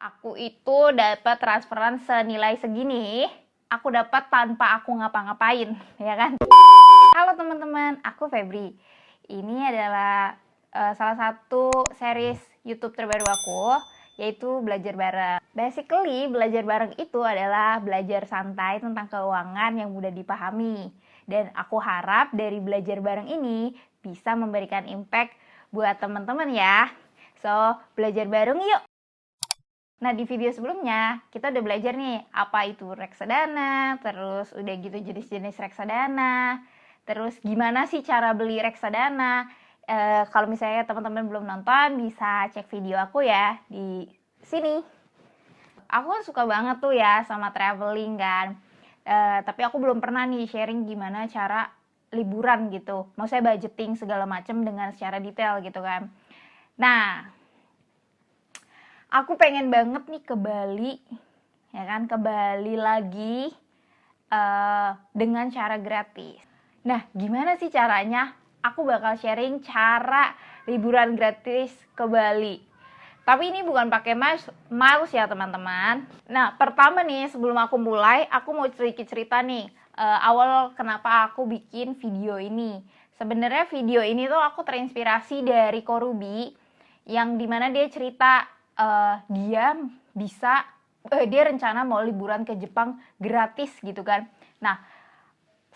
Aku itu dapat transferan senilai segini, aku dapat tanpa aku ngapa-ngapain, ya kan? Halo teman-teman, aku Febri. Ini adalah salah satu series YouTube terbaru aku, yaitu Belajar Bareng. Basically, belajar bareng itu adalah belajar santai tentang keuangan yang mudah dipahami. Dan aku harap dari belajar bareng ini bisa memberikan impact buat teman-teman ya. So, belajar bareng yuk! Nah, di video sebelumnya kita udah belajar nih apa itu reksadana, terus udah gitu jenis-jenis reksadana, terus gimana sih cara beli reksadana. Kalau misalnya teman-teman belum nonton, bisa cek video aku ya di sini. Aku kan suka banget tuh ya sama traveling kan, tapi aku belum pernah nih sharing gimana cara liburan gitu. Maksudnya budgeting segala macam dengan secara detail gitu kan. Nah, aku pengen banget nih ke Bali, ya kan, ke Bali lagi dengan cara gratis. Nah, gimana sih caranya? Aku bakal sharing cara liburan gratis ke Bali. Tapi ini bukan pakai miles ya teman-teman. Nah, pertama nih sebelum aku mulai, aku mau sedikit cerita nih awal kenapa aku bikin video ini. Sebenarnya video ini tuh aku terinspirasi dari Korubi, yang dimana dia cerita dia rencana mau liburan ke Jepang gratis gitu kan. Nah,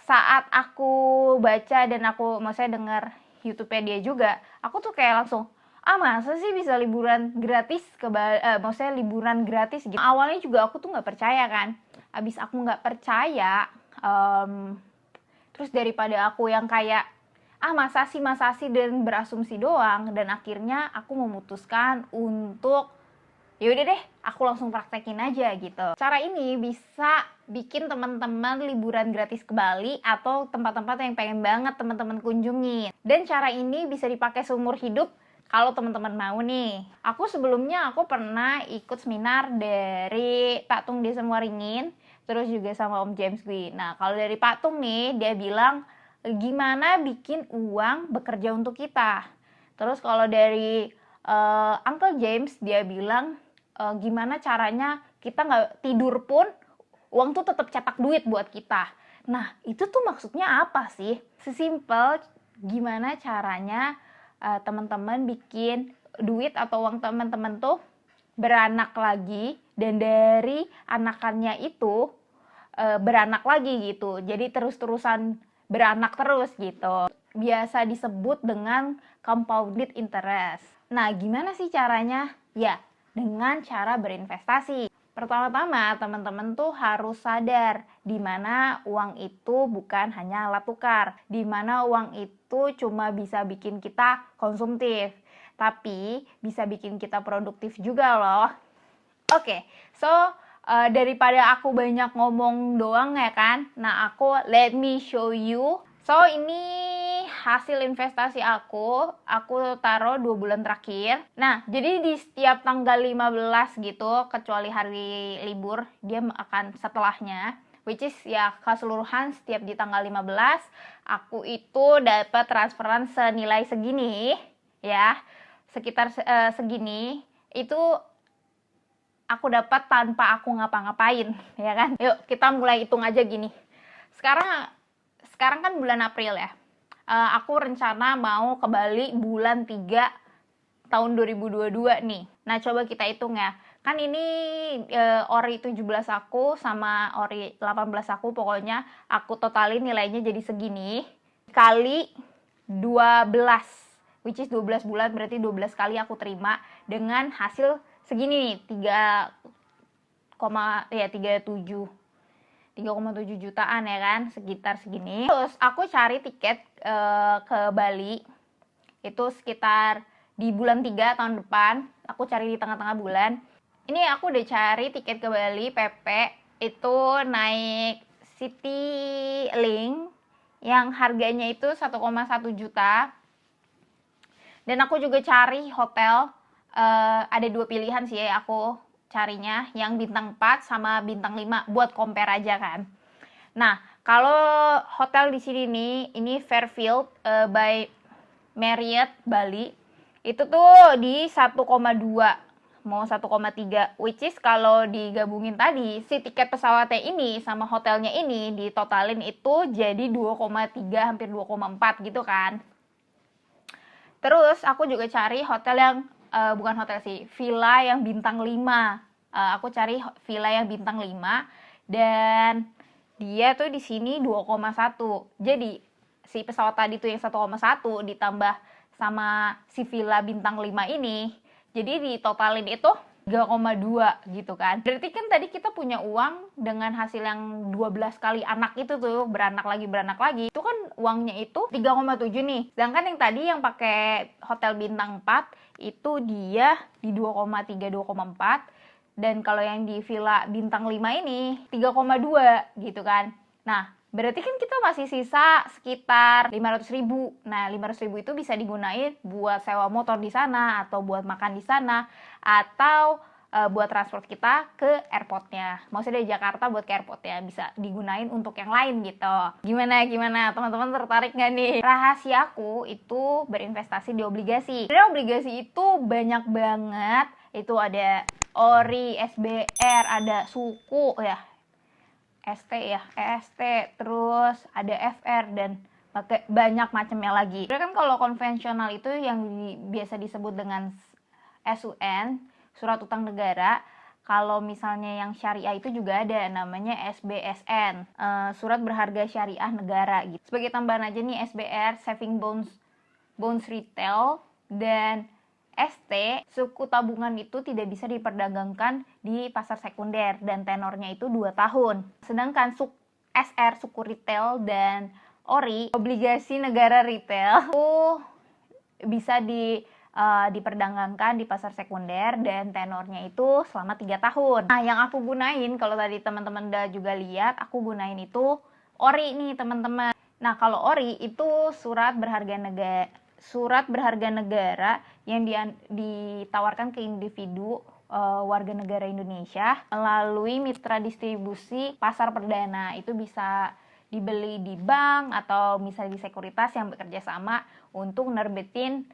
saat aku baca dan aku maksudnya denger YouTube-nya dia juga, aku tuh kayak langsung, masa sih bisa liburan gratis ke maksudnya liburan gratis gitu. Awalnya juga aku tuh nggak percaya kan. Abis aku nggak percaya, terus daripada aku yang kayak masa sih dan berasumsi doang, dan akhirnya aku memutuskan untuk yaudah deh, aku langsung praktekin aja gitu. Cara ini bisa bikin teman-teman liburan gratis ke Bali atau tempat-tempat yang pengen banget teman-teman kunjungi. Dan cara ini bisa dipakai seumur hidup kalau teman-teman mau nih. Aku sebelumnya pernah ikut seminar dari Pak Tung Desa Muaringin, terus juga sama Om James Gui. Nah, kalau dari Pak Tung nih, dia bilang gimana bikin uang bekerja untuk kita. Terus kalau dari Uncle James, dia bilang gimana caranya kita nggak tidur pun uang tuh tetap cetak duit buat kita. Nah, itu tuh maksudnya apa sih? Sesimpel gimana caranya teman-teman bikin duit atau uang teman-teman tuh beranak lagi, dan dari anakannya itu beranak lagi gitu. Jadi terus-terusan beranak terus gitu. Biasa disebut dengan compounded interest. Nah, gimana sih caranya? Ya, dengan cara berinvestasi. Pertama-tama, teman-teman tuh harus sadar di mana uang itu bukan hanya alat tukar, di mana uang itu cuma bisa bikin kita konsumtif, tapi bisa bikin kita produktif juga loh. Oke, so daripada aku banyak ngomong doang ya kan, nah let me show you. So ini hasil investasi aku taruh 2 bulan terakhir. Nah, jadi di setiap tanggal 15 gitu, kecuali hari libur, dia akan setelahnya, which is ya keseluruhan setiap di tanggal 15, aku itu dapat transferan senilai segini, ya, sekitar segini, itu aku dapat tanpa aku ngapa-ngapain, ya kan? Yuk, kita mulai hitung aja gini. Sekarang kan bulan April ya. Aku rencana mau ke Bali bulan 3 tahun 2022 nih. Nah, coba kita hitung ya. Kan ini ori 17 aku sama ori 18 aku, pokoknya aku totalin nilainya jadi segini. Kali 12, which is 12 bulan, berarti 12 kali aku terima dengan hasil segini nih, 3,7 jutaan ya kan, sekitar segini. Terus aku cari tiket ke Bali itu sekitar di bulan 3 tahun depan. Aku cari di tengah-tengah bulan. Ini aku udah cari tiket ke Bali PP, itu naik Citylink yang harganya itu 1,1 juta. Dan aku juga cari hotel, ada 2 pilihan sih ya aku carinya, yang bintang 4 sama bintang 5 buat compare aja kan. Nah, kalau hotel di sini nih, ini Fairfield by Marriott Bali, itu tuh di 1,2 mau 1,3, which is kalau digabungin tadi si tiket pesawatnya ini sama hotelnya ini ditotalin itu jadi 2,3 hampir 2,4 gitu kan. Terus aku juga cari hotel yang bukan hotel sih, villa yang bintang 5. Aku cari villa yang bintang 5 dan dia tuh di sini 2,1. Jadi si pesawat tadi tuh yang 1,1 ditambah sama si villa bintang 5 ini, jadi ditotalin itu 3,2 gitu kan. Berarti kan tadi kita punya uang dengan hasil yang 12 kali anak itu tuh, beranak lagi. Itu kan uangnya itu 3,7 nih. Sedangkan yang tadi yang pakai hotel bintang 4 itu dia di 2,3 2,4 dan kalau yang di villa bintang 5 ini 3,2 gitu kan. Nah, berarti kan kita masih sisa sekitar 500.000. Nah, 500.000 itu bisa digunain buat sewa motor di sana atau buat makan di sana atau buat transport kita ke airportnya. Maksudnya dari Jakarta buat ke airportnya bisa digunain untuk yang lain gitu. Gimana teman-teman tertarik nggak nih? Rahasia aku itu berinvestasi di obligasi. Sebenarnya obligasi itu banyak banget. Itu ada ORI, SBR, ada suku ya. ST ya, EST, terus ada FR dan banyak macamnya lagi. Kan kalau konvensional itu yang biasa disebut dengan SUN, surat utang negara. Kalau misalnya yang syariah itu juga ada namanya SBSN, surat berharga syariah negara gitu. Sebagai tambahan aja nih SBR, Saving Bonds Retail, dan ST, suku tabungan itu tidak bisa diperdagangkan di pasar sekunder dan tenornya itu 2 tahun. Sedangkan SR, suku retail, dan ORI, obligasi negara retail, itu bisa diperdagangkan di pasar sekunder dan tenornya itu selama 3 tahun. Nah, yang aku gunain, kalau tadi teman-teman udah juga lihat, aku gunain itu ORI nih teman-teman. Nah, kalau ORI itu surat berharga negara yang ditawarkan ke individu warga negara Indonesia melalui mitra distribusi pasar perdana. Itu bisa dibeli di bank atau misalnya di sekuritas yang bekerja sama untuk nerbitin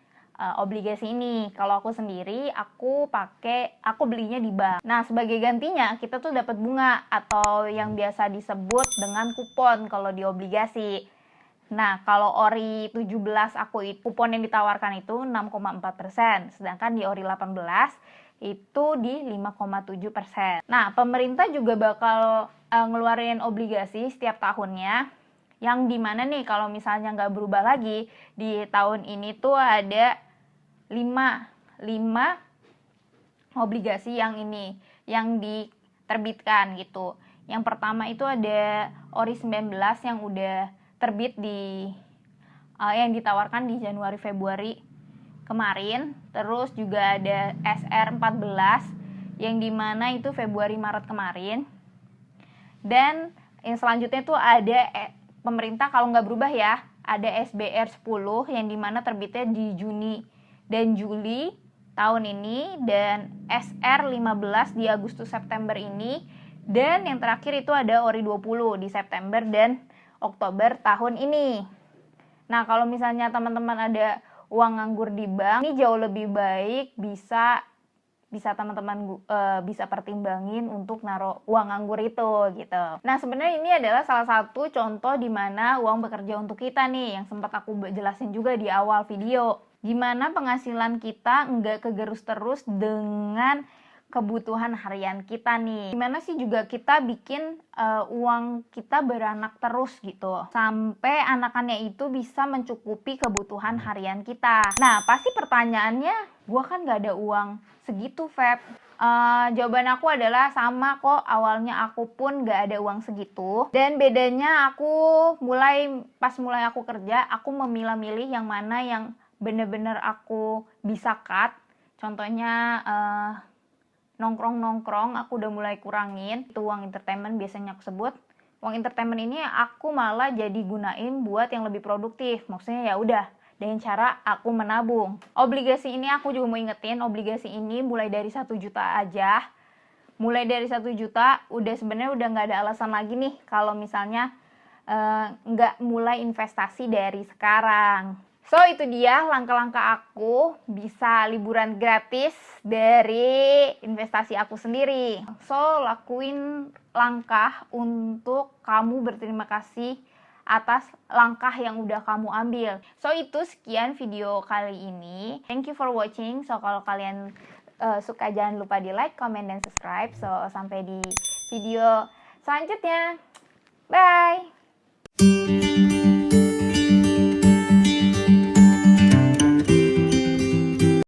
obligasi ini. Kalau aku sendiri, aku belinya di bank. Nah, sebagai gantinya kita tuh dapat bunga atau yang biasa disebut dengan kupon kalau di obligasi. Nah, kalau ORI 17 kupon yang ditawarkan itu 6,4%, sedangkan di ORI 18 itu di 5,7%. Nah, pemerintah juga bakal ngeluarin obligasi setiap tahunnya, yang dimana nih kalau misalnya nggak berubah lagi, di tahun ini tuh ada 5 obligasi yang diterbitkan gitu. Yang pertama itu ada ORI 19 yang udah terbit yang ditawarkan di Januari Februari kemarin. Terus juga ada SR 14 yang dimana itu Februari Maret kemarin. Dan yang selanjutnya itu ada pemerintah kalau nggak berubah ya, ada SBR 10 yang dimana terbitnya di Juni dan Juli tahun ini, dan SR 15 di Agustus September ini, dan yang terakhir itu ada ORI 20 di September dan Oktober tahun ini. Nah, kalau misalnya teman-teman ada uang nganggur di bank, ini jauh lebih baik, bisa teman-teman bisa pertimbangin untuk naruh uang nganggur itu gitu. Nah, sebenarnya ini adalah salah satu contoh di mana uang bekerja untuk kita nih, yang sempat aku jelasin juga di awal video. Gimana penghasilan kita nggak kegerus terus dengan kebutuhan harian kita nih. Gimana sih juga kita bikin uang kita beranak terus gitu, sampai anakannya itu bisa mencukupi kebutuhan harian kita. Nah, pasti pertanyaannya, gua kan gak ada uang segitu, Feb. Jawaban aku adalah sama kok, awalnya aku pun gak ada uang segitu. Dan bedanya pas mulai aku kerja, aku memilah-milih yang mana yang bener-bener aku bisa cut. Contohnya nongkrong aku udah mulai kurangin. Itu uang entertainment biasanya aku sebut. Uang entertainment ini aku malah jadi gunain buat yang lebih produktif. Maksudnya ya udah dengan cara aku menabung. Obligasi ini aku juga mau ingetin, obligasi ini mulai dari 1 juta aja. Mulai dari 1 juta sebenarnya udah nggak ada alasan lagi nih kalau misalnya nggak mulai investasi dari sekarang. So itu dia langkah-langkah aku bisa liburan gratis dari investasi aku sendiri. So lakuin langkah untuk kamu berterima kasih atas langkah yang udah kamu ambil. So itu sekian video kali ini. Thank you for watching. So kalau kalian suka jangan lupa di like, comment, dan subscribe. So sampai di video selanjutnya. Bye.